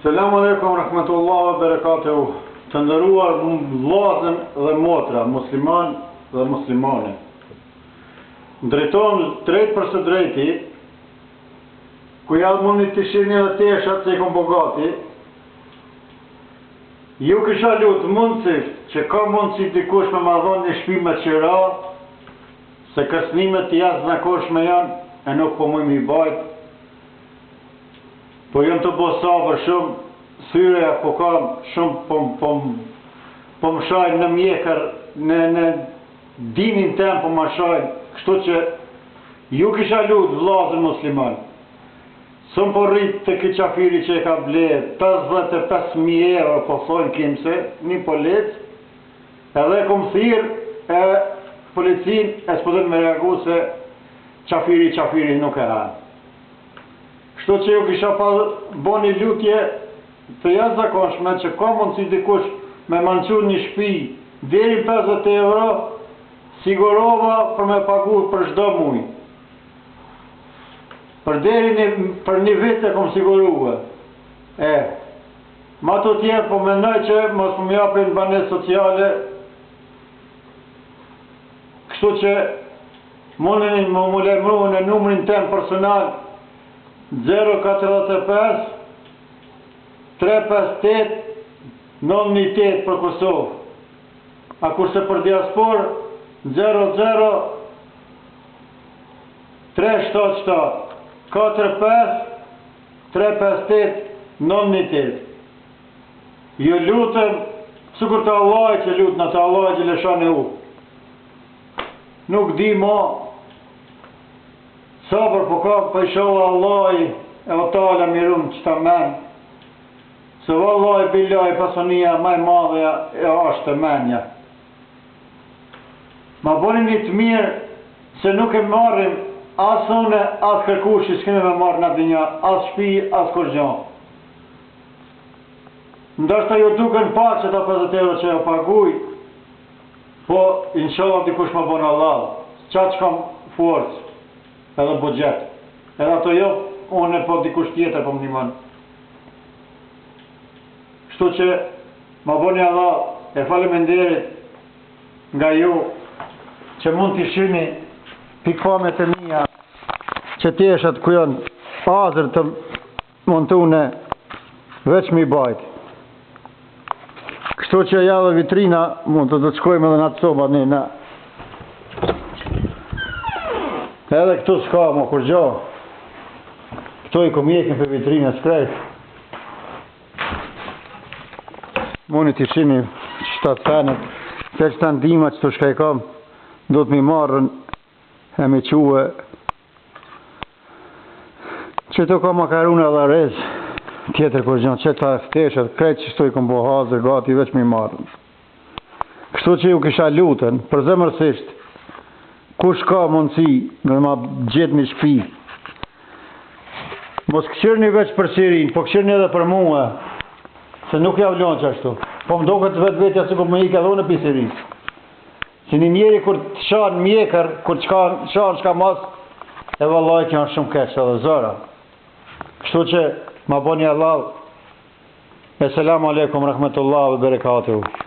Selamu alaikum, rahmetullah wa barakatuhu. Të ndëruar vllazën dhe motra, musliman dhe muslimane. Drejton drejt për së drejti, ku jallë mundi të shihni edhe teshat se i kom bogati, ju kisha lutë mundësisht që ka mundësi dikush me ma dhonë një shtëpi me qira, se kësnimet të jashtëzakonshme janë, e nuk po mujmë i bajt, po jam të bo sabër shumë, thyreja po kam shumë po më shajnë në mjekër, në dinin tem po më shajnë, kështu që ju kisha lutë vllazën musliman. Sëm po rritë të këtë qafiri që e ka ble 55.000 euro, po thojnë kimse, një polic, edhe kom thirë e policin e s'pëdhen me reagu se qafiri nuk e hanë. Kështu që ju kisha pa bo një lutje të jashtëzakonshme që ka mundësi dikush me manqu një shtëpi deri 50 euro, sigurova për me pagu për çdo muj. Për një vit e kom siguruar. Ma të tjerë po mendoj që mos më japin banesë sociale, kështu që mundeni më lajmëru në numrin tem personal 045 358 918 për Kosovë. A kurse për diaspor 00 377 45 358 918. Ju lutëm, sikur të Allahit që lutën, të Allahit që lëshani u. Nuk di mo, sabër po ka për shohë Allahit e o tala mirun që ta men, se vallahi billahi pasonia maj madheja e ashtë të menja. Ma bonin një të mirë se nuk e marrim asë une, asë kërkushi s'kemi me marrë në dinja, asë shpi, asë kërgjon. Ndashta ju duken pak që ta 50 euro që e paguj, po inshallah dikush ma bon Allah, qatë që kam forcë, edhe budget, edhe ato jo, une po dikush tjetër po më nimon. Kështu që ma boni Allah, e faleminderit nga ju, që mund t'i shini pikpamet e mija, që teshat ku janë azër të montune, veç mi bajt. Kështu që ja dhe vitrina, mund të të shkojmë edhe në atë soba një. Edhe këtu s'ka, mo kur gjo. Këto i kom jekin për vitrina s'krejt. Muni t'i shini qëta fenet, se qëta ndima që të shka i kam, do të mi marrën e mi quë që të ka makaruna dhe rez tjetër kur gjënë që ta fteshet krejt që shtu i kom bo hazër gati veç mi marrën. Kështu që ju kisha lutën për zemërsisht kush ka mundësi në ma gjithë një shpi, mos këshirni veç për Sirin, po këshirni edhe për mua, se nuk ja vlonë që ashtu, po më do këtë vetë vetja se ku më i ka dhune për Siris. Si një njeri kur të shanë mjekër, kur të shanë shka mas, e vallaj që janë shumë keqë edhe zëra. Kështu që ma boni Allah, e selamu alaikum, rahmetullah, ve berekatuhu.